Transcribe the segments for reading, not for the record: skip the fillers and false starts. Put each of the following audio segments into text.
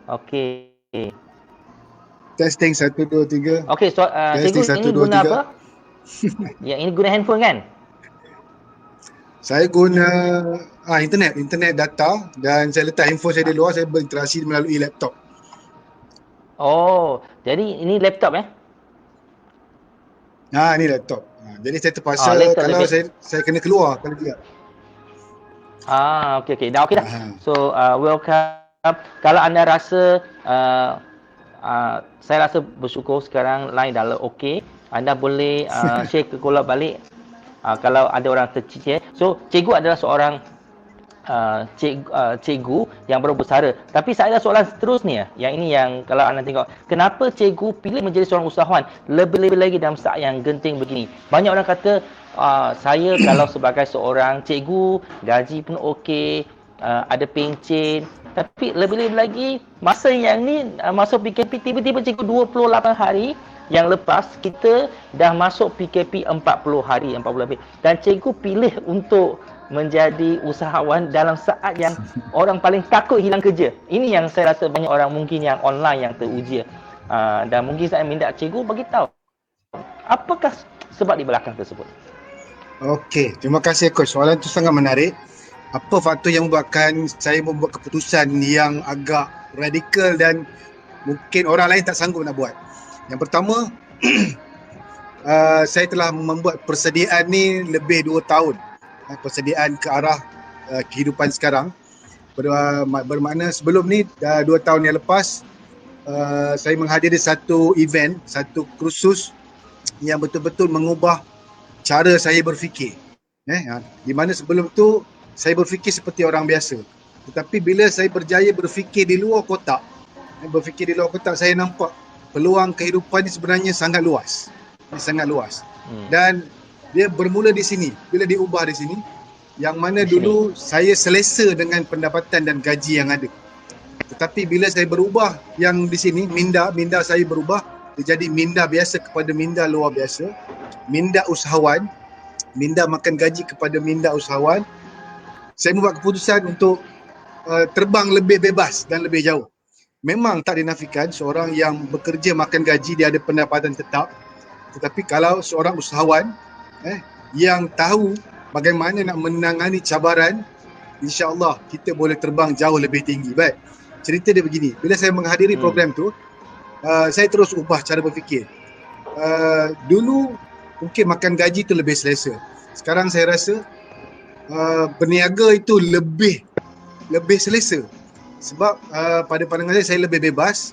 Okey. Testing 1 2 3. Okey, so Testing cikgu 1 ini 2 guna 3. apa? Yang ini guna handphone kan? Saya guna internet data, dan saya letak handphone saya di luar, saya berinteraksi melalui laptop. Oh, jadi ini laptop Ni laptop. Jadi saya terpaksa laptop kalau lebih. saya kena keluar kalau tidak. Okey okey. Dah okey dah. Ha. So, welcome. Kalau anda rasa saya rasa bersyukur sekarang line dah okey. Anda boleh share ke kolab balik kalau ada orang tercicir. So, cikgu adalah seorang cikgu yang baru bersara. Tapi saya ada soalan seterusnya. Yang ini yang kalau anda tengok, kenapa cikgu pilih menjadi seorang usahawan lebih-lebih lagi dalam saat yang genting begini? Banyak orang kata saya kalau sebagai seorang cikgu gaji pun okey, ada pencen. Tapi lebih-lebih lagi masa yang ni masuk PKP tiba-tiba cikgu 28 hari yang lepas kita dah masuk PKP 40 hari, 40 lebih. Dan cikgu pilih untuk menjadi usahawan dalam saat yang orang paling takut hilang kerja. Ini yang saya rasa banyak orang mungkin yang online yang teruji. Dan mungkin saya minta cikgu bagi tahu apakah sebab di belakang tersebut. Okey, terima kasih coach. Soalan itu sangat menarik. Apa faktor yang membuatkan saya membuat keputusan yang agak radikal dan mungkin orang lain tak sanggup nak buat? Yang pertama, saya telah membuat persediaan ni lebih 2 tahun. Persediaan ke arah kehidupan sekarang. Bermakna sebelum ni 2 tahun yang lepas, saya menghadiri satu event, satu kursus yang betul-betul mengubah cara saya berfikir. Di mana sebelum tu saya berfikir seperti orang biasa. Tetapi bila saya berjaya berfikir di luar kotak, saya nampak peluang kehidupan ni sebenarnya sangat luas. Dan dia bermula di sini. Bila diubah di sini, yang mana dulu saya selesa dengan pendapatan dan gaji yang ada. Tetapi bila saya berubah yang di sini, minda saya berubah, dia jadi minda biasa kepada minda luar biasa, minda usahawan, minda makan gaji kepada minda usahawan. Saya membuat keputusan untuk terbang lebih bebas dan lebih jauh. Memang tak dinafikan seorang yang bekerja makan gaji dia ada pendapatan tetap, tetapi kalau seorang usahawan yang tahu bagaimana nak menangani cabaran, insya-Allah kita boleh terbang jauh lebih tinggi. Baik. Cerita dia begini, bila saya menghadiri program tu, saya terus ubah cara berfikir. Dulu mungkin makan gaji tu lebih selesa. Sekarang saya rasa berniaga itu lebih selesa. Sebab pada pandangan saya lebih bebas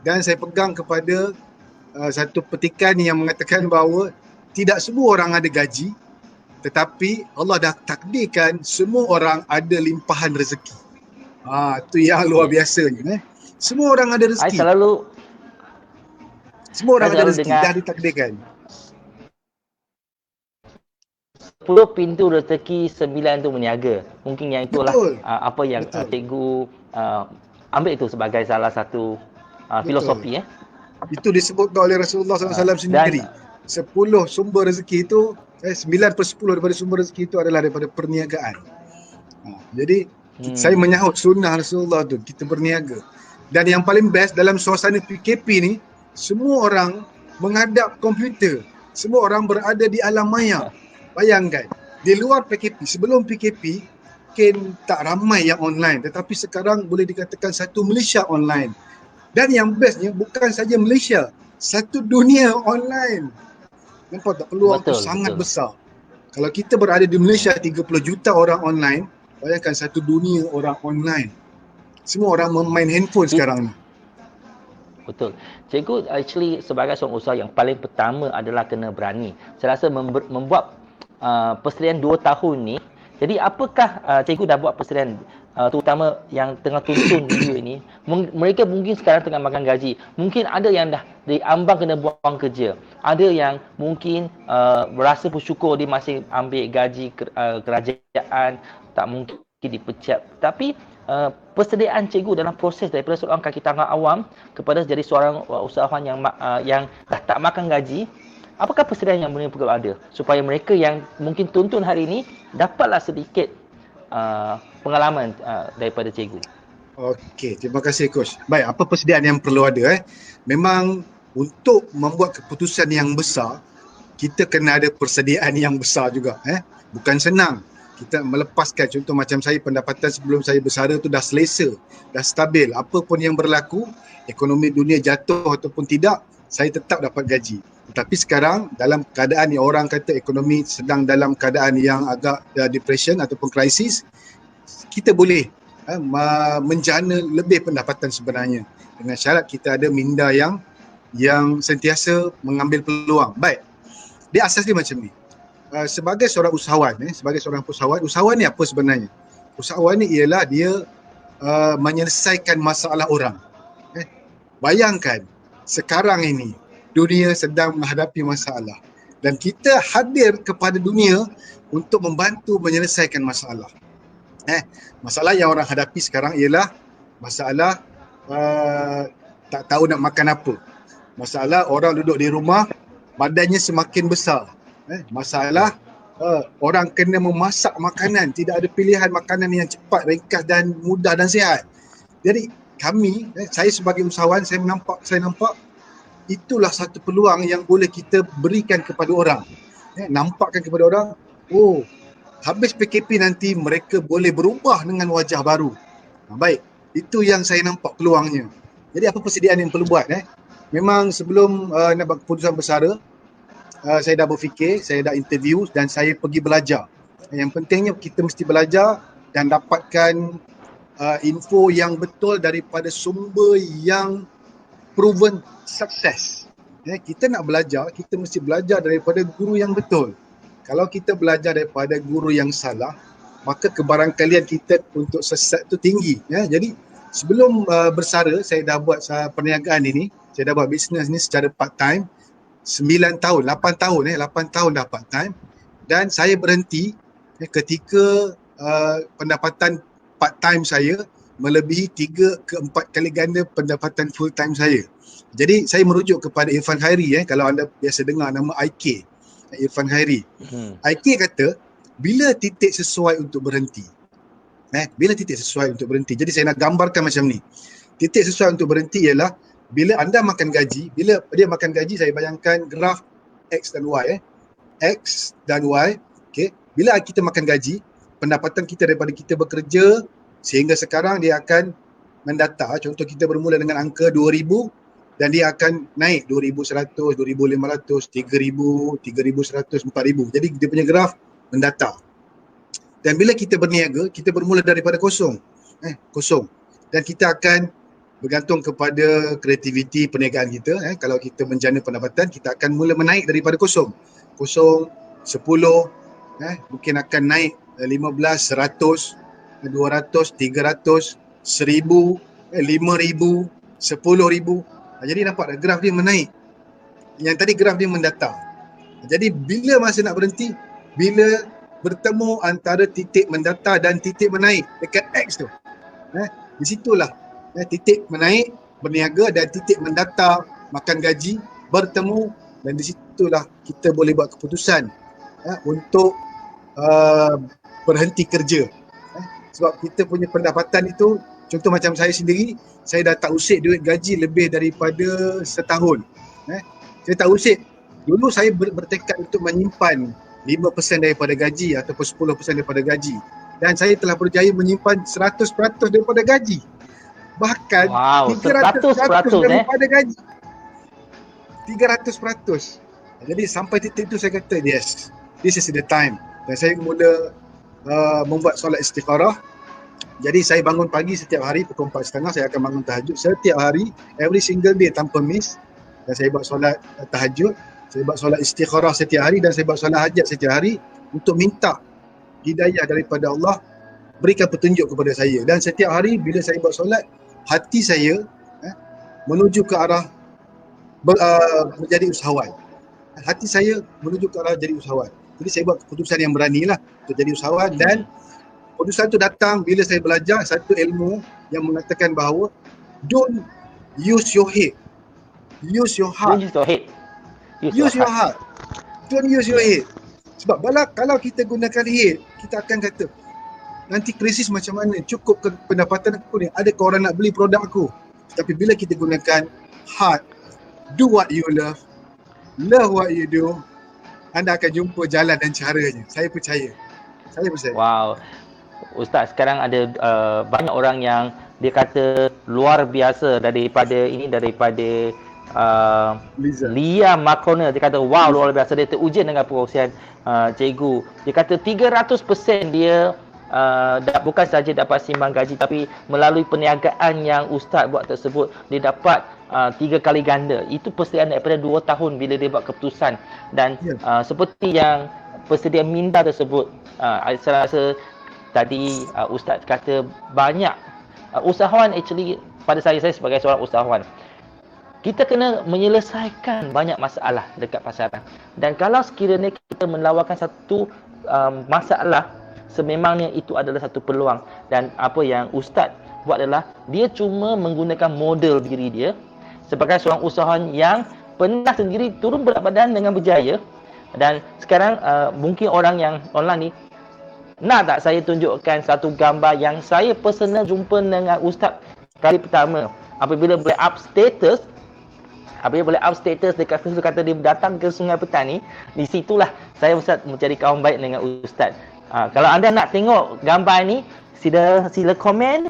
dan saya pegang kepada satu petikan yang mengatakan bahawa tidak semua orang ada gaji, tetapi Allah dah takdirkan semua orang ada limpahan rezeki. Itu yang luar biasanya. Semua orang ada rezeki. Semua orang ada rezeki, dah ditakdirkan. 10 pintu rezeki, 9 tu meniaga. Mungkin yang itulah apa yang cikgu ambil itu sebagai salah satu filosofi. Itu disebutkan oleh Rasulullah SAW sendiri. 10 sumber rezeki itu, 9/10 daripada sumber rezeki itu adalah daripada perniagaan. Jadi saya menyahut sunnah Rasulullah tu, kita berniaga. Dan yang paling best dalam suasana PKP ni, semua orang menghadap komputer. Semua orang berada di alam maya. Bayangkan, di luar PKP, sebelum PKP, mungkin tak ramai yang online. Tetapi sekarang boleh dikatakan satu Malaysia online. Dan yang bestnya, bukan saja Malaysia, satu dunia online. Nampak tak? Peluang itu sangat besar. Kalau kita berada di Malaysia, 30 juta orang online, bayangkan satu dunia orang online. Semua orang memain handphone sekarang ni. Betul. Cikgu actually sebagai seorang usaha yang paling pertama adalah kena berani. Saya rasa membuat persediaan 2 tahun ni. Jadi apakah cikgu dah buat persediaan terutama yang tengah tonton video ini, mereka mungkin sekarang tengah makan gaji. Mungkin ada yang dah diambang kena buang kerja. Ada yang mungkin berasa bersyukur dia masih ambil gaji kerajaan, tak mungkin dipecat. Tapi persediaan cikgu dalam proses daripada seorang kaki tangan awam kepada jadi seorang usahawan yang dah tak makan gaji, apakah persediaan yang mereka perlu ada supaya mereka yang mungkin tonton hari ini dapatlah sedikit pengalaman daripada cikgu? Okey, terima kasih Coach. Baik, apa persediaan yang perlu ada? Memang untuk membuat keputusan yang besar, kita kena ada persediaan yang besar juga. Bukan senang. Kita melepaskan, contoh macam saya, pendapatan sebelum saya bersara tu dah selesa, dah stabil. Apa pun yang berlaku, ekonomi dunia jatuh ataupun tidak, saya tetap dapat gaji. Tetapi sekarang dalam keadaan yang orang kata ekonomi sedang dalam keadaan yang agak depression ataupun krisis, kita boleh menjana lebih pendapatan sebenarnya, dengan syarat kita ada minda yang sentiasa mengambil peluang. Baik, dia asas dia macam ni. Sebagai seorang usahawan, sebagai seorang usahawan ni apa sebenarnya? Usahawan ni ialah dia menyelesaikan masalah orang. Bayangkan sekarang ini dunia sedang menghadapi masalah dan kita hadir kepada dunia untuk membantu menyelesaikan masalah. Masalah yang orang hadapi sekarang ialah masalah tak tahu nak makan apa. Masalah orang duduk di rumah, badannya semakin besar. Masalah orang kena memasak makanan, tidak ada pilihan makanan yang cepat, ringkas dan mudah dan sihat. Jadi kami, saya sebagai usahawan, saya nampak itulah satu peluang yang boleh kita berikan kepada orang. Nampakkan kepada orang, oh, habis PKP nanti mereka boleh berubah dengan wajah baru. Baik, itu yang saya nampak peluangnya. Jadi apa persediaan yang perlu buat? Memang sebelum nak buat keputusan bersara, saya dah berfikir, saya dah interview dan saya pergi belajar. Yang pentingnya kita mesti belajar dan dapatkan info yang betul daripada sumber yang proven sukses. Kita nak belajar, kita mesti belajar daripada guru yang betul. Kalau kita belajar daripada guru yang salah, maka kebarangkalian kita untuk sesat tu tinggi. Jadi sebelum bersara, saya dah buat perniagaan ini, saya dah buat bisnes ni secara part time 9 tahun, 8 tahun dah part time, dan saya berhenti ketika pendapatan part time saya melebihi 3 ke 4 kali ganda pendapatan full time saya. Jadi saya merujuk kepada Irfan Khairi, kalau anda biasa dengar nama IK, Irfan Khairi. IK kata, bila titik sesuai untuk berhenti. Bila titik sesuai untuk berhenti. Jadi saya nak gambarkan macam ni. Titik sesuai untuk berhenti ialah bila anda makan gaji, bila dia makan gaji, saya bayangkan graf X dan Y. X dan Y. Okay. Bila kita makan gaji, pendapatan kita daripada kita bekerja sehingga sekarang dia akan mendata. Contoh kita bermula dengan angka 2,000 dan dia akan naik 2,100, 2,500, 3,000, 3,100, 4,000. Jadi dia punya graf mendata. Dan bila kita berniaga, kita bermula daripada kosong. Kosong. Dan kita akan bergantung kepada kreativiti perniagaan kita. Kalau kita menjana pendapatan, kita akan mula menaik daripada kosong. Kosong, 10, mungkin akan naik 15, 100, 200, 300, 1,000, 5,000, 10,000. Jadi nampak tak graf dia menaik. Yang tadi graf dia mendata. Jadi bila masa nak berhenti, bila bertemu antara titik mendata dan titik menaik dekat X tu. Di situlah titik menaik berniaga dan titik mendata makan gaji bertemu, dan di situlah kita boleh buat keputusan untuk berhenti kerja. Sebab kita punya pendapatan itu, contoh macam saya sendiri, saya dah tak usik duit gaji lebih daripada setahun. Saya tak usik. Dulu saya bertekad untuk menyimpan 5% daripada gaji ataupun 10% daripada gaji. Dan saya telah berjaya menyimpan 100% daripada gaji. Bahkan 300% daripada gaji. 300%. Jadi sampai titik itu saya kata, yes, this is the time. Dan saya mula membuat solat istikharah. Jadi saya bangun pagi setiap hari pukul 4.30, saya akan bangun tahajud setiap hari, every single day tanpa miss. Dan saya buat solat tahajud, saya buat solat istikharah setiap hari, dan saya buat solat hajat setiap hari untuk minta hidayah daripada Allah, berikan petunjuk kepada saya. Dan setiap hari bila saya buat solat, hati saya menuju ke arah menjadi usahawan. Hati saya menuju ke arah jadi usahawan. Jadi saya buat keputusan yang beranilah untuk jadi usahawan, dan keputusan itu datang bila saya belajar satu ilmu yang mengatakan bahawa don't use your head, use your heart. Use your head. Use your heart. Don't use your head. Sebab kalau kita gunakan head, kita akan kata, nanti krisis macam mana? Cukup ke pendapatan aku ni? Adakah orang nak beli produk aku? Tapi bila kita gunakan heart, do what you love what you do, anda akan jumpa jalan dan caranya. Saya percaya. Wow. Ustaz, sekarang ada banyak orang yang dia kata luar biasa daripada Liam McConnell. Dia kata wow, luar biasa, dia teruja dengan perkongsian cikgu. Dia kata 300% dia bukan saja dapat simbang gaji, tapi melalui perniagaan yang ustaz buat tersebut, dia dapat 3 kali ganda. Itu persediaan daripada 2 tahun bila dia buat keputusan. Dan seperti yang persedia minda tersebut, saya rasa tadi ustaz kata banyak usahawan, actually pada saya sebagai seorang usahawan, kita kena menyelesaikan banyak masalah dekat pasaran. Dan kalau sekiranya kita menawarkan satu masalah, sememangnya itu adalah satu peluang. Dan apa yang ustaz buat adalah dia cuma menggunakan model diri dia sebagai seorang usahawan yang pernah sendiri turun berat badan dengan berjaya. Dan sekarang mungkin orang yang online ni, nak tak saya tunjukkan satu gambar yang saya personal jumpa dengan ustaz kali pertama apabila boleh up status dekat Facebook, kata dia datang ke Sungai Petani. Di situlah saya ustaz mencari kawan baik dengan ustaz. Kalau anda nak tengok gambar ni, sila komen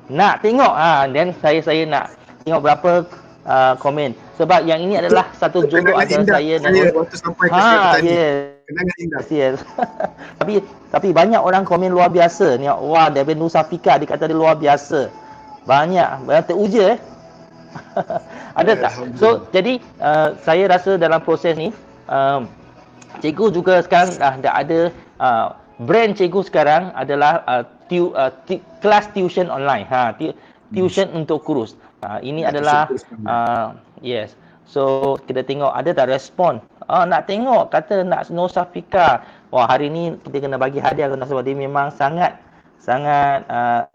nak tengok, dan saya nak tengok berapa komen, sebab yang ini adalah satu jodoh antara saya dan waktu sampai ke Sungai Petani. Kenangan indah. Yes. tapi banyak orang komen luar biasa ni. Wah, daripada Nur Safika dia kata dia luar biasa. Banyak teruja ada tak? So jadi saya rasa dalam proses ni cikgu juga sekarang dah ada brand cikgu sekarang adalah kelas tuition online. Tuition untuk kurus. Ini adalah yes. So kita tengok ada tak respon. Nak tengok, kata nak Nur Safika. Wah, hari ni kita kena bagi hadiah sebab dia memang sangat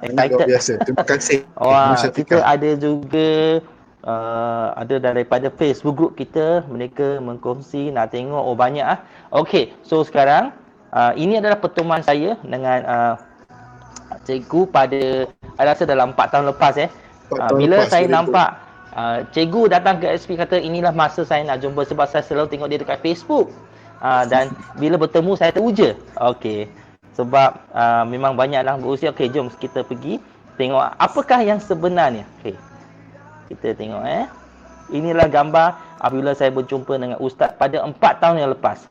excited. Luar biasa. Terima kasih. Wah, kita ada juga ada daripada Facebook group kita, mereka mengkongsi nak tengok. Banyak Okey, so sekarang ini adalah pertemuan saya dengan cikgu pada rasa dalam 4 tahun lepas bila saya nampak cikgu datang ke SP, kata inilah masa saya nak jumpa sebab saya selalu tengok dia dekat Facebook. Dan bila bertemu saya teruja. Okey. Sebab memang banyaklah berusia. Okey, jom kita pergi tengok apakah yang sebenarnya. Okey. Kita tengok inilah gambar apabila saya berjumpa dengan ustaz pada 4 tahun yang lepas.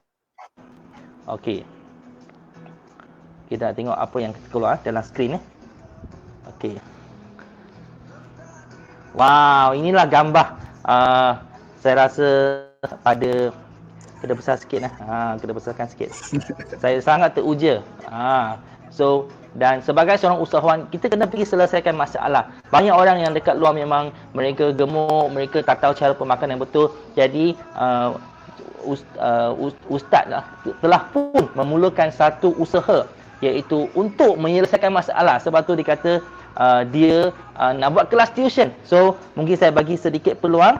Okey. Kita tengok apa yang keluar dalam skrin Okey. Wow, inilah gambar. Saya rasa pada kena besar sikit kena besarkan sikit. Saya sangat teruja. So dan sebagai seorang usahawan, kita kena pergi selesaikan masalah. Banyak orang yang dekat luar memang mereka gemuk, mereka tak tahu cara pemakan yang betul. Jadi ustaz telah pun memulakan satu usaha, iaitu untuk menyelesaikan masalah. Sebab tu dikata dia nak buat kelas tuition. So mungkin saya bagi sedikit peluang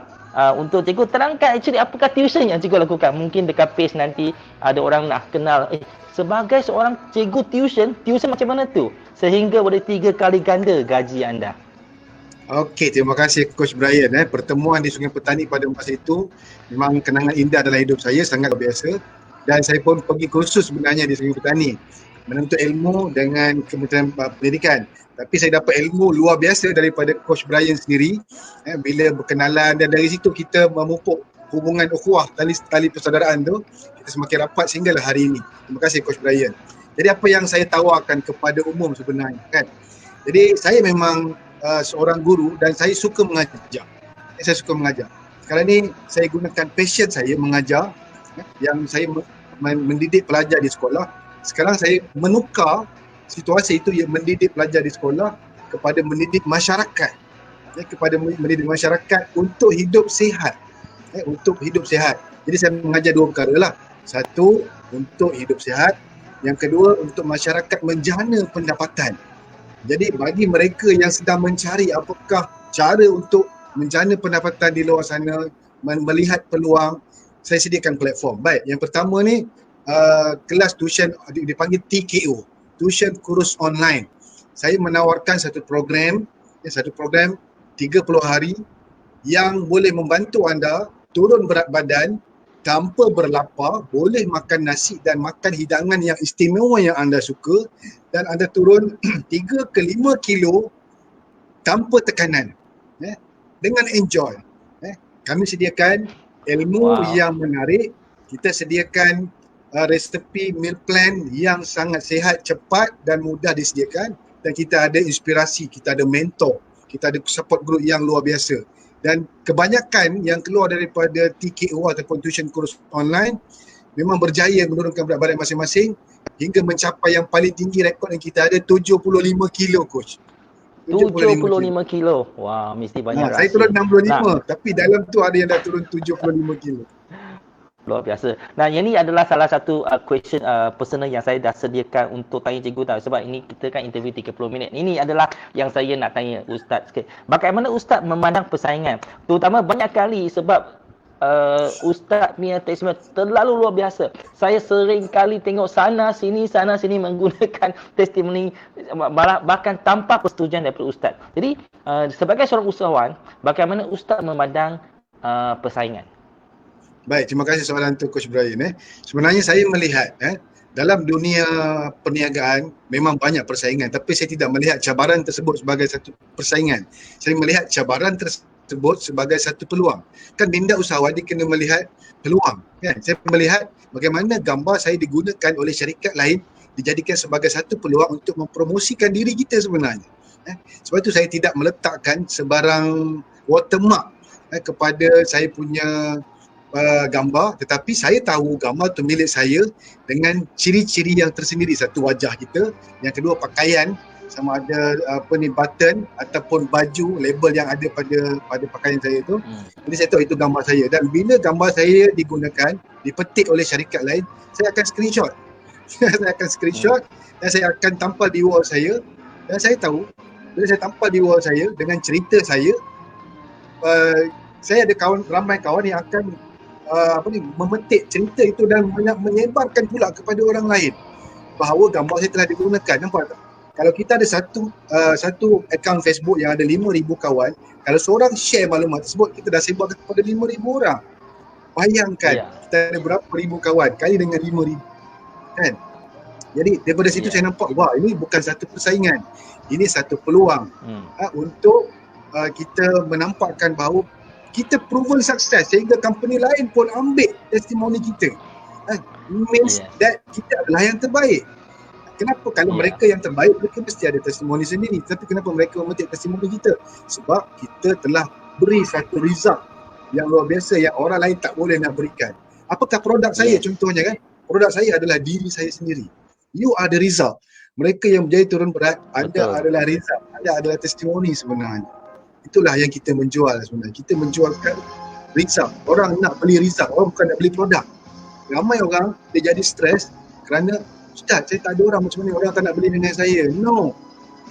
untuk cikgu terangkan actually apakah tuition yang cikgu lakukan. Mungkin dekat page nanti ada orang nak kenal sebagai seorang cikgu tuition macam mana tu sehingga boleh 3 kali ganda gaji anda. Okey, terima kasih Coach Brian. Pertemuan di Sungai Petani pada masa itu memang kenangan indah dalam hidup saya, sangat luar biasa. Dan saya pun pergi kursus sebenarnya di Sungai Petani, menuntut ilmu dengan Kementerian Pendidikan. Tapi saya dapat ilmu luar biasa daripada Coach Brian sendiri bila berkenalan, dan dari situ kita memupuk hubungan ukhuwah, tali persaudaraan tu, kita semakin rapat sehinggalah hari ini. Terima kasih Coach Brian. Jadi apa yang saya tawarkan kepada umum sebenarnya kan. Jadi saya memang seorang guru dan saya suka mengajar. Sekarang ni saya gunakan passion saya mengajar, yang saya mendidik pelajar di sekolah. Sekarang saya menukar situasi itu, yang mendidik pelajar di sekolah kepada mendidik masyarakat, mendidik masyarakat untuk hidup sihat, Jadi saya mengajar 2 perkara lah. Satu, untuk hidup sihat. Yang kedua, untuk masyarakat menjana pendapatan. Jadi bagi mereka yang sedang mencari apakah cara untuk menjana pendapatan di luar sana, melihat peluang, saya sediakan platform. Baik, yang pertama ni kelas tuition dipanggil TKO, tuition kursus online. Saya menawarkan satu program 30 hari yang boleh membantu anda turun berat badan tanpa berlapar, boleh makan nasi dan makan hidangan yang istimewa yang anda suka, dan anda turun 3 ke 5 kilo tanpa tekanan, dengan enjoy. Kami sediakan ilmu yang menarik, kita sediakan resepi meal plan yang sangat sihat, cepat dan mudah disediakan, dan kita ada inspirasi, kita ada mentor, kita ada support group yang luar biasa. Dan kebanyakan yang keluar daripada TKO ataupun tuition course online memang berjaya menurunkan berat badan masing-masing hingga mencapai yang paling tinggi rekod yang kita ada 75 kilo, coach. 75 kilo. Wah, mesti banyak rahsia. Saya turun 65, tapi dalam tu ada yang dah turun 75 kilo. Luar biasa. Nah, yang ni adalah salah satu question personal yang saya dah sediakan untuk tanya cikgu tahu, sebab ini kita kan interview 30 minit. Ini adalah yang saya nak tanya Ustaz sikit. Bagaimana Ustaz memandang persaingan? Terutama banyak kali sebab Ustaz punya testimoni terlalu luar biasa. Saya sering kali tengok sana sini menggunakan testimoni bahkan tanpa persetujuan daripada Ustaz. Jadi sebagai seorang usahawan, bagaimana Ustaz memandang persaingan? Baik, terima kasih soalan tu Coach Brian. Sebenarnya saya melihat dalam dunia perniagaan memang banyak persaingan, tapi saya tidak melihat cabaran tersebut sebagai satu persaingan. Saya melihat cabaran tersebut sebagai satu peluang. Kan minda usahawan dia kena melihat peluang, kan? Saya melihat bagaimana gambar saya digunakan oleh syarikat lain dijadikan sebagai satu peluang untuk mempromosikan diri kita sebenarnya. Sebab itu saya tidak meletakkan sebarang watermark kepada saya punya gambar, tetapi saya tahu gambar tu milik saya dengan ciri-ciri yang tersendiri. Satu, wajah kita, yang kedua pakaian, sama ada button ataupun baju label yang ada pada pakaian saya tu. Jadi saya tahu itu gambar saya, dan bila gambar saya digunakan, dipetik oleh syarikat lain, saya akan screenshot. Dan saya akan tampal di wall saya, dan saya tahu bila saya tampal di wall saya dengan cerita saya, saya ada ramai kawan yang akan memetik cerita itu dan menyebarkan pula kepada orang lain bahawa gambar saya telah digunakan. Nampak tak? Kalau kita ada satu akaun Facebook yang ada 5,000 kawan, kalau seorang share maklumat tersebut, kita dah sebar kepada 5,000 orang. Bayangkan kita ada berapa ribu kawan kali dengan 5,000, kan? Jadi daripada situ saya nampak, wah, ini bukan satu persaingan, ini satu peluang untuk kita menampakkan bahawa kita proven sukses sehingga company lain pun ambil testimoni kita. Means that kita adalah yang terbaik. Kenapa? Kalau mereka yang terbaik, mereka mesti ada testimoni sendiri. Tapi kenapa mereka memetik testimoni kita? Sebab kita telah beri satu result yang luar biasa yang orang lain tak boleh nak berikan. Apakah produk saya contohnya, kan? Produk saya adalah diri saya sendiri. You are the result. Mereka yang berjaya turun berat, anda adalah result. Anda adalah testimoni sebenarnya. Itulah yang kita menjual sebenarnya. Kita menjualkan result. Orang nak beli result, orang bukan nak beli produk. Ramai orang dia jadi stres kerana, Ustaz, saya tak ada orang macam mana, orang tak nak beli dengan saya. No,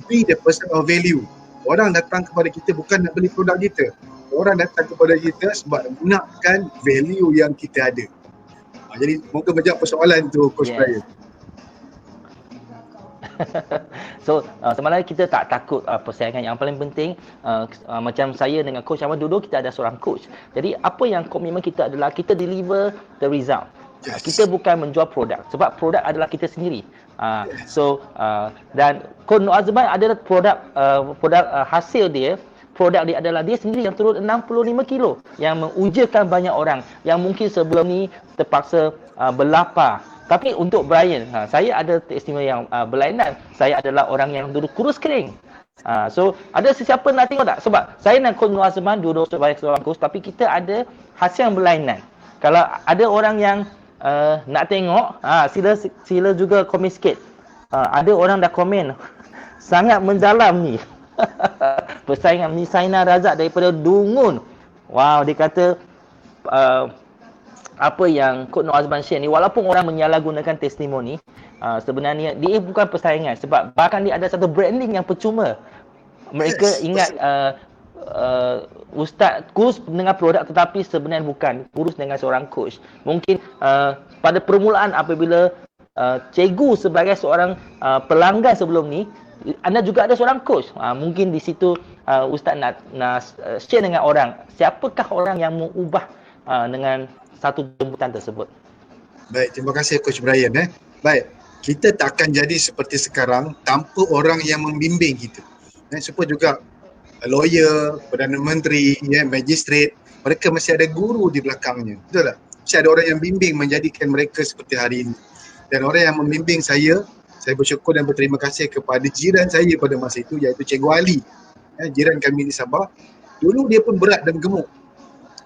be the person of value. Orang datang kepada kita bukan nak beli produk kita. Orang datang kepada kita sebab gunakan value yang kita ada. Jadi moga menjawab persoalan tu, Coach Brian. So sebenarnya kita tak takut persaingan. Yang paling penting macam saya dengan Coach Ahmad, dulu kita ada seorang coach. Jadi apa yang komitmen kita adalah kita deliver the result. Kita bukan menjual produk, sebab produk adalah kita sendiri. Dan Coach Noor Azman adalah produk hasil dia. Produk dia adalah dia sendiri yang turun 65 kilo, yang mengujakan banyak orang yang mungkin sebelum ni terpaksa berlapar. Tapi untuk Brian, saya ada testimoni yang berlainan. Saya adalah orang yang dulu kurus kering. So ada sesiapa nak tengok tak? Sebab saya dan Coach Noor Azman duduk sebagai seorang coach, tapi kita ada hasil yang berlainan. Kalau ada orang yang nak tengok, sila juga komen sikit. Ada orang dah komen sangat mendalam ni. Persaingan Misaina Razak daripada Dungun. Wow, dia kata apa yang Coach Noor Azman share ni, walaupun orang menyalahgunakan testimoni, sebenarnya dia bukan persaingan, sebab bahkan dia ada satu branding yang percuma. Mereka ingat Ustaz kurus dengan produk, tetapi sebenarnya bukan kurus dengan seorang coach. Mungkin pada permulaan apabila cikgu sebagai seorang pelanggan sebelum ni, anda juga ada seorang coach. Mungkin di situ Ustaz nak share dengan orang, siapakah orang yang mengubah dengan satu jemputan tersebut. Baik, terima kasih Coach Brian. Baik, kita tak akan jadi seperti sekarang tanpa orang yang membimbing kita. Supaya juga lawyer, Perdana Menteri, magistrate, mereka mesti ada guru di belakangnya. Betul tak? Mesti ada orang yang bimbing menjadikan mereka seperti hari ini. Dan orang yang membimbing saya bersyukur dan berterima kasih kepada jiran saya pada masa itu, iaitu Cikgu Ali. Jiran kami di Sabah. Dulu dia pun berat dan gemuk.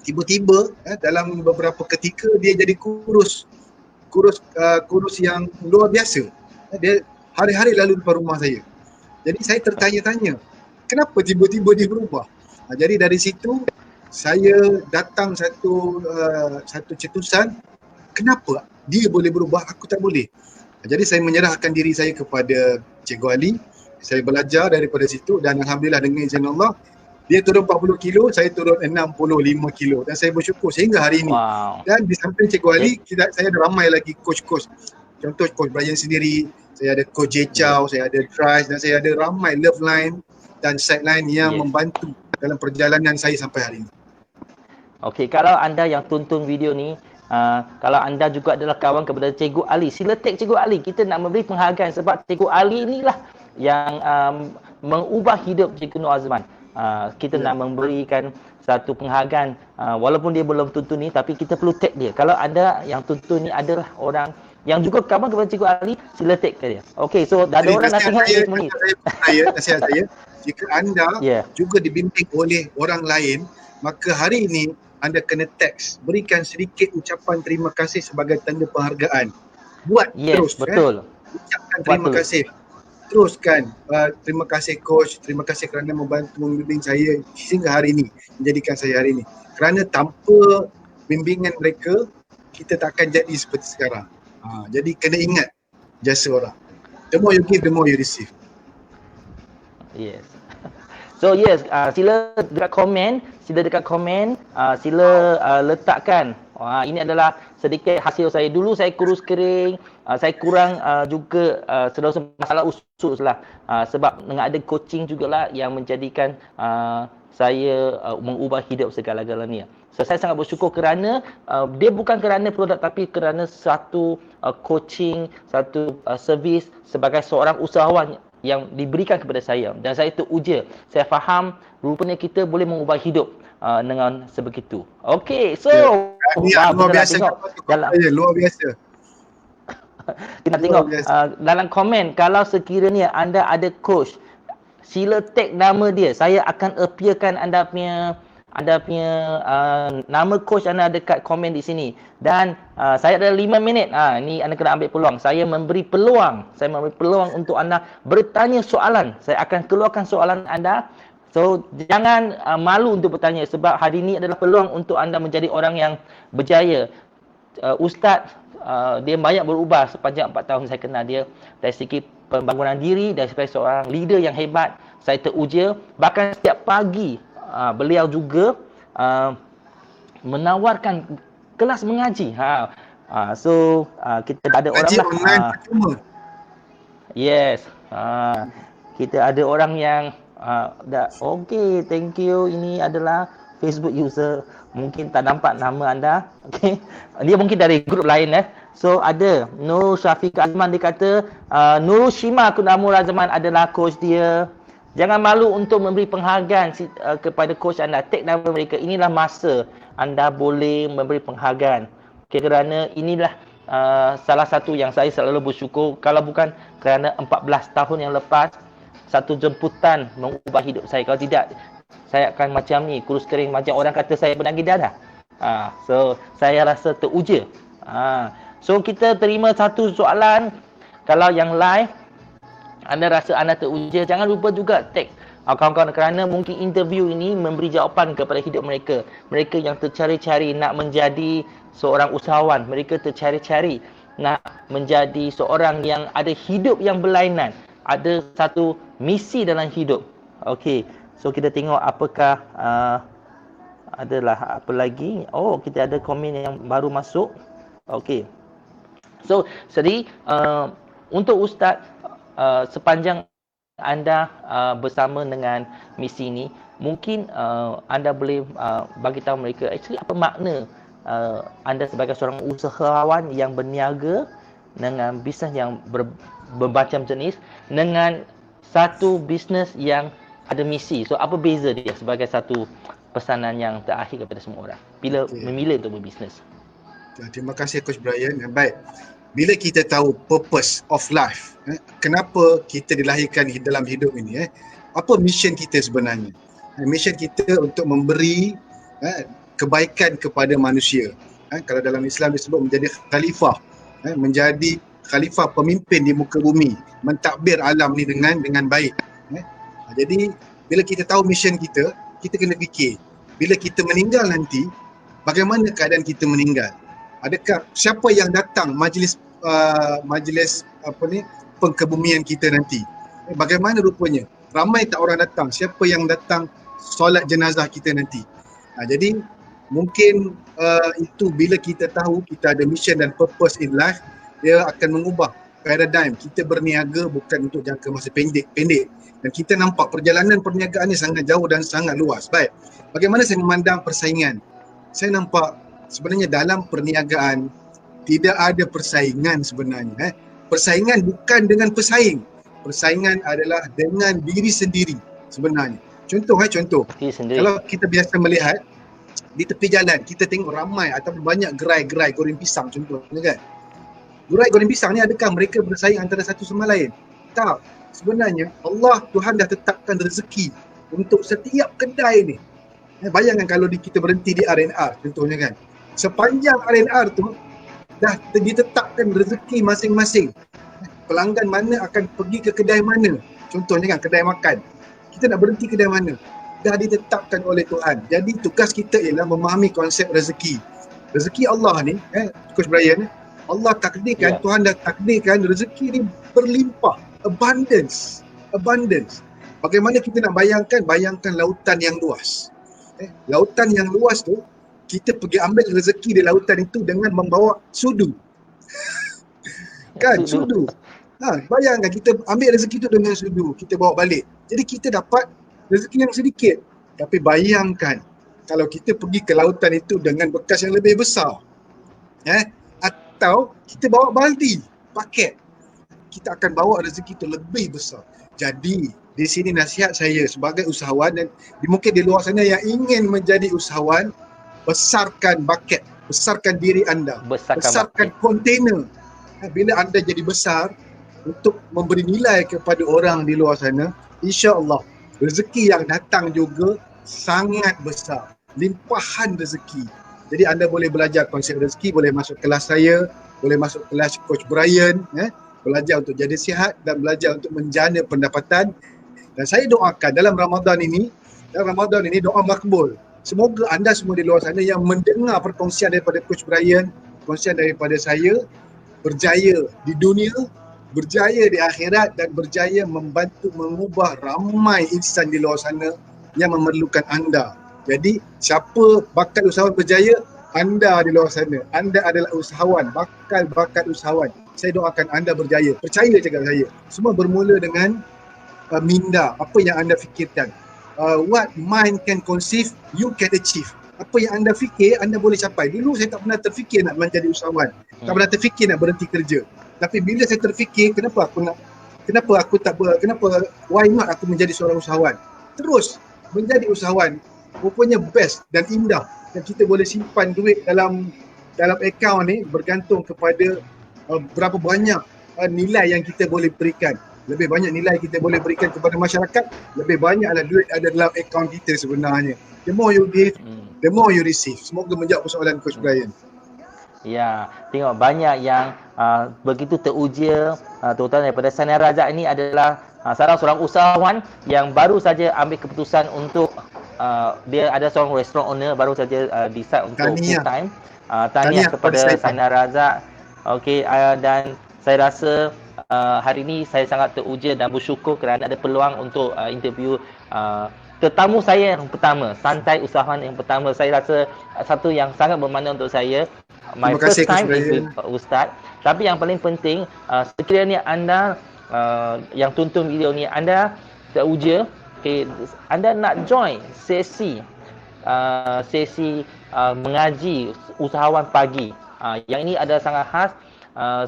Tiba-tiba dalam beberapa ketika dia jadi kurus yang luar biasa. Dia hari-hari lalu depan rumah saya. Jadi saya tertanya-tanya, kenapa tiba-tiba dia berubah? Jadi dari situ saya datang satu cetusan, kenapa dia boleh berubah, aku tak boleh. Jadi saya menyerahkan diri saya kepada Cikgu Ali. Saya belajar daripada situ dan alhamdulillah dengan izin Allah, dia turun 40 kilo, saya turun 65 kilo dan saya bersyukur sehingga hari ini. Wow. Dan di samping Cikgu Ali, saya ada ramai lagi coach-coach. Contoh Coach Brian sendiri, saya ada Coach Jay Chow, saya ada Trice dan saya ada ramai love line dan sideline yang membantu dalam perjalanan saya sampai hari ini. Okey, kalau anda yang tonton video ni, kalau anda juga adalah kawan kepada Cikgu Ali, sila tag Cikgu Ali. Kita nak memberi penghargaan sebab Cikgu Ali inilah yang mengubah hidup Cikgu Nur Azman. Kita nak memberikan satu penghargaan, walaupun dia belum tuntun ni, tapi kita perlu tag dia. Kalau anda yang tuntun ni adalah orang yang juga kawan kepada Cikgu Ali, sila tag dia. Okey, so dah ada orang nak tengok semua ni. Nasihat saya, jika anda juga dibimbing oleh orang lain, maka hari ini anda kena teks, berikan sedikit ucapan terima kasih sebagai tanda penghargaan. Buat terus. Betul. Ucapkan terima kasih. Teruskan. Terima kasih coach, terima kasih kerana membantu membimbing saya sehingga hari ini, menjadikan saya hari ini. Kerana tanpa bimbingan mereka, kita takkan jadi seperti sekarang. Jadi kena ingat jasa orang. The more you give, the more you receive. Yes. So sila dekat komen, sila letakkan. Ini adalah sedikit hasil saya. Dulu saya kurus kering, saya kurang juga masalah usus lah. Sebab dengan ada coaching jugalah yang menjadikan saya mengubah hidup segala-galanya. So saya sangat bersyukur kerana dia bukan kerana produk tapi kerana satu coaching, satu servis sebagai seorang usahawan yang diberikan kepada saya dan saya teruja. Saya faham rupanya kita boleh mengubah hidup dengan sebegitu. Okey, so luar biasa. Luar biasa. Kita tengok dalam komen, kalau sekiranya anda ada coach, sila tag nama dia. Saya akan appearkan anda punya nama coach anda dekat komen di sini. Dan saya ada 5 minit. Ni anda kena ambil peluang. Saya memberi peluang untuk anda bertanya soalan. Saya akan keluarkan soalan anda. So jangan malu untuk bertanya sebab hari ini adalah peluang untuk anda menjadi orang yang berjaya. Ustaz dia banyak berubah sepanjang 4 tahun saya kenal dia. Dari segi pembangunan diri, dari sebagai seorang leader yang hebat, saya teruja. Bahkan setiap pagi beliau juga menawarkan kelas mengaji. So kita ada orang lah. Yes. Kita ada orang yang okay, thank you. Ini adalah Facebook user. Mungkin tak nampak nama anda. Okay. Dia mungkin dari grup lain. So ada Nur Syafiq Azman, dia kata Nur Shima Kunamur Azman adalah coach dia. Jangan malu untuk memberi penghargaan kepada coach anda. Tag nama mereka. Inilah masa anda boleh memberi penghargaan. Okay, kerana inilah salah satu yang saya selalu bersyukur. Kalau bukan kerana 14 tahun yang lepas, satu jemputan mengubah hidup saya. Kalau tidak, saya akan macam ni, kurus kering, macam orang kata saya penagih darah. So saya rasa teruja. So kita terima satu soalan. Kalau yang live anda rasa anda teruja, jangan lupa juga tag kawan-kawan kerana mungkin interview ini memberi jawapan kepada hidup mereka. Mereka yang tercari-cari nak menjadi seorang usahawan, mereka tercari-cari nak menjadi seorang yang ada hidup yang berlainan, ada satu misi dalam hidup. Okey, so kita tengok apakah adalah apa lagi. Oh, kita ada komen yang baru masuk. Okey, So, jadi untuk Ustaz, sepanjang anda bersama dengan misi ini, mungkin anda boleh bagi tahu mereka actually apa makna anda sebagai seorang usahawan yang berniaga dengan bisnes yang bermacam jenis dengan satu bisnes yang ada misi. So apa beza dia sebagai satu pesanan yang terakhir kepada semua orang bila Okey. memilih untuk berbisnes? Terima kasih Coach Brian. Baik. Bila kita tahu purpose of life, kenapa kita dilahirkan dalam hidup ini, apa mission kita sebenarnya? Mission kita untuk memberi kebaikan kepada manusia. Kalau dalam Islam disebut menjadi khalifah, menjadi khalifah pemimpin di muka bumi, mentadbir alam ni dengan baik. Jadi bila kita tahu mission kita, kita kena fikir bila kita meninggal nanti, bagaimana keadaan kita meninggal? Adakah siapa yang datang majlis pengkebumian kita nanti? Bagaimana rupanya? Ramai tak orang datang? Siapa yang datang solat jenazah kita nanti? Jadi mungkin itu bila kita tahu kita ada mission dan purpose in life, dia akan mengubah paradigm kita berniaga bukan untuk jangka masa pendek dan kita nampak perjalanan perniagaan ni sangat jauh dan sangat luas. Baik, bagaimana saya memandang persaingan? Saya nampak sebenarnya dalam perniagaan tidak ada persaingan sebenarnya. Persaingan bukan dengan pesaing. Persaingan adalah dengan diri sendiri sebenarnya. Contoh. Kalau kita biasa melihat di tepi jalan, kita tengok ramai atau banyak gerai-gerai goreng pisang contohnya kan. Gerai goreng pisang ni adakah mereka bersaing antara satu sama lain? Tak. Sebenarnya Allah Tuhan dah tetapkan rezeki untuk setiap kedai ni. Bayangkan kalau kita berhenti di R&R contohnya kan. Sepanjang R&R tu dah ditetapkan rezeki masing-masing. Pelanggan mana akan pergi ke kedai mana. Contohnya kan kedai makan. Kita nak berhenti kedai mana. Dah ditetapkan oleh Tuhan. Jadi tugas kita ialah memahami konsep rezeki. Rezeki Allah ni, Coach Brian, Allah takdirkan, Tuhan dah takdirkan rezeki ni berlimpah. Abundance. Bagaimana kita nak bayangkan lautan yang luas. Lautan yang luas tu, kita pergi ambil rezeki di lautan itu dengan membawa sudu. Kan, sudu. Bayangkan kita ambil rezeki itu dengan sudu, kita bawa balik. Jadi kita dapat rezeki yang sedikit. Tapi bayangkan kalau kita pergi ke lautan itu dengan bekas yang lebih besar. Atau kita bawa baldi, paket. Kita akan bawa rezeki itu lebih besar. Jadi di sini nasihat saya sebagai usahawan dan mungkin di luar sana yang ingin menjadi usahawan, besarkan bucket, besarkan diri anda, besarkan kontainer. Bila anda jadi besar untuk memberi nilai kepada orang di luar sana, insya-Allah rezeki yang datang juga sangat besar, limpahan rezeki. Jadi anda boleh belajar konsep rezeki, boleh masuk kelas saya, boleh masuk kelas Coach Brian, belajar untuk jadi sihat dan belajar untuk menjana pendapatan. Dan saya doakan dalam Ramadan ini doa makbul. Semoga anda semua di luar sana yang mendengar perkongsian daripada Coach Brian, perkongsian daripada saya, berjaya di dunia, berjaya di akhirat dan berjaya membantu mengubah ramai insan di luar sana yang memerlukan anda. Jadi siapa bakal usahawan berjaya? Anda di luar sana. Anda adalah usahawan, bakat usahawan. Saya doakan anda berjaya. Percaya cakap saya. Semua bermula dengan minda. Apa yang anda fikirkan. What mind can conceive, you can achieve. Apa yang apa fikir, anda boleh capai. Dulu saya tak pernah terfikir nak menjadi usahawan. Tak pernah terfikir nak berhenti kerja. Tapi bila saya terfikir, kenapa why not aku menjadi seorang usahawan? Terus menjadi usahawan. Rupanya best dan indah. Dan kita boleh simpan duit dalam akaun ni bergantung kepada berapa banyak nilai yang kita boleh berikan. Lebih banyak nilai kita boleh berikan kepada masyarakat, lebih banyaklah duit ada dalam akaun kita sebenarnya. The more you give, the more you receive. Semoga menjawab persoalan Coach Brian. Ya, tengok banyak yang begitu teruja, terutama daripada Sania Razak ini adalah seorang usahawan yang baru saja ambil keputusan untuk dia ada seorang restoran owner baru saja decide untuk full time. Tahniah kepada Sania Razak. Okey, dan saya rasa hari ini saya sangat teruja dan bersyukur kerana ada peluang untuk interview tetamu saya yang pertama, santai usahawan yang pertama. Saya rasa satu yang sangat bermakna untuk saya. My Terima kasih, first time Coach is with Ustaz. Tapi yang paling penting, sekiranya anda yang tonton video ni, anda teruja, anda nak join sesi mengaji usahawan pagi. Yang ini adalah sangat khas.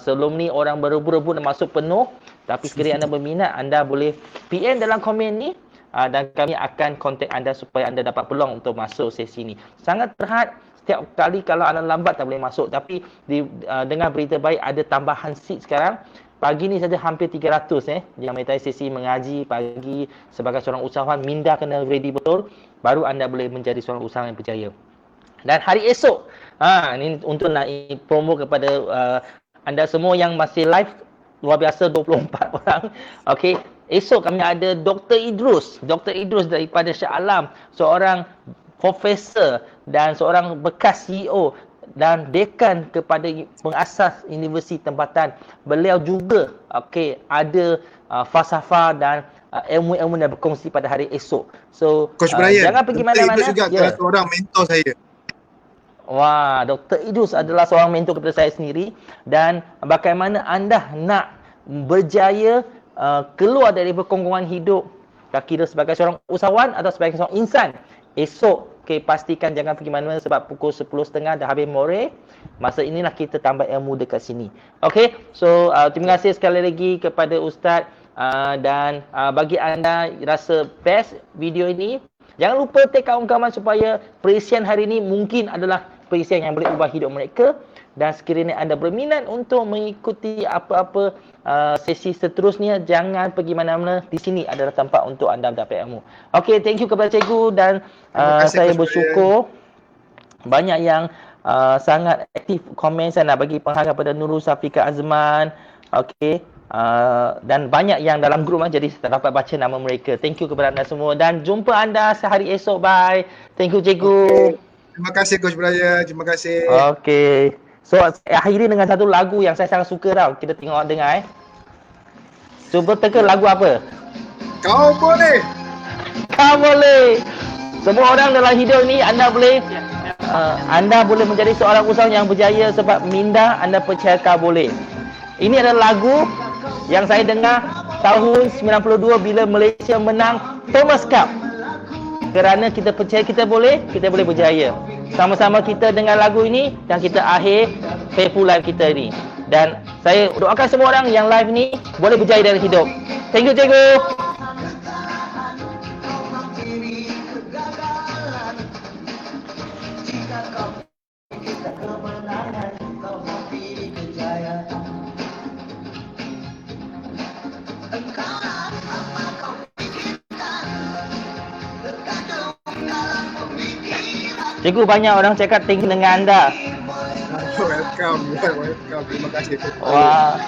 Sebelum ni orang berebut-rebut nak masuk penuh. Tapi sekiranya anda berminat, anda boleh PM dalam komen ni. Dan kami akan kontak anda supaya anda dapat peluang untuk masuk sesi ni. Sangat terhad, setiap kali kalau anda lambat tak boleh masuk. Tapi dengan berita baik ada tambahan seat sekarang. Pagi ni saja hampir 300 yang menyertai sesi mengaji pagi sebagai seorang usahawan. Minda kena ready betul, baru anda boleh menjadi seorang usahawan yang berjaya. Dan hari esok, ini untuk nak promo kepada anda semua yang masih live, luar biasa 24 orang. Okey, esok kami ada Dr. Idrus. Dr. Idrus daripada Shah Alam, seorang profesor dan seorang bekas CEO dan dekan kepada pengasas Universiti Tempatan. Beliau juga ada falsafah dan ilmu-ilmu yang berkongsi pada hari esok. So, Coach Brian, jangan pergi mana-mana. Idrus juga salah seorang mentor saya. Wah, Dr. Idrus adalah seorang mentor kepada saya sendiri. Dan bagaimana anda nak berjaya keluar dari perkongkongan hidup, kira sebagai seorang usahawan atau sebagai seorang insan. Esok, pastikan jangan pergi mana-mana sebab pukul 10.30 dah habis more. Masa inilah kita tambah ilmu dekat sini. So terima kasih sekali lagi kepada Ustaz. Dan bagi anda rasa best video ini, jangan lupa tag kawan-kawan supaya perisian hari ini mungkin adalah perisian yang boleh ubah hidup mereka. Dan sekiranya anda berminat untuk mengikuti apa-apa sesi seterusnya, jangan pergi mana-mana. Di sini adalah tempat untuk anda mendapat ilmu. Thank you kepada cikgu dan saya bersyukur banyak yang sangat aktif komen. Saya nak bagi penghargaan kepada Nurul Safika Azman. Dan banyak yang dalam grup, jadi saya dapat baca nama mereka. Thank you kepada anda semua dan jumpa anda sehari esok. Bye. Thank you cikgu. Terima kasih Coach Brian. Terima kasih. So, saya akhiri dengan satu lagu yang saya sangat suka tau. Kita tengok dengar Cuba teka lagu apa? Kau boleh. Kau boleh. Semua orang dalam hidup ni anda boleh menjadi seorang usahawan yang berjaya sebab minda anda percaya kau boleh. Ini adalah lagu yang saya dengar tahun 92 bila Malaysia menang Thomas Cup. Kerana kita percaya kita boleh berjaya. Sama-sama kita dengar lagu ini dan kita akhir Faithful Life kita ni. Dan saya doakan semua orang yang live ni boleh berjaya dalam hidup. Thank you cikgu. Cikgu, banyak orang cakap thank you dengan anda. Welcome. Terima kasih. Wah,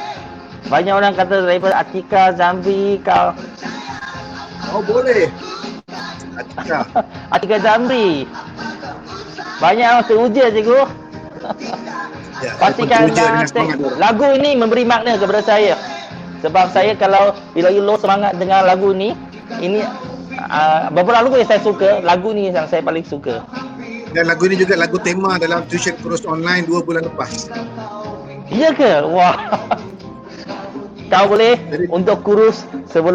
banyak orang kata daripada Atika, Zambi, kau. Oh boleh. Atika. Atika Zambi. Banyak orang teruja cikgu. Pastikan lagu ini memberi makna kepada saya. Sebab saya kalau bila you low semangat dengar lagu ni, ini beberapa lagu yang saya suka, lagu ni yang saya paling suka. Dan lagu ini juga lagu tema dalam tuition kursus online 2 bulan lepas. Iya ke? Wah. Kau boleh untuk kurus sebelum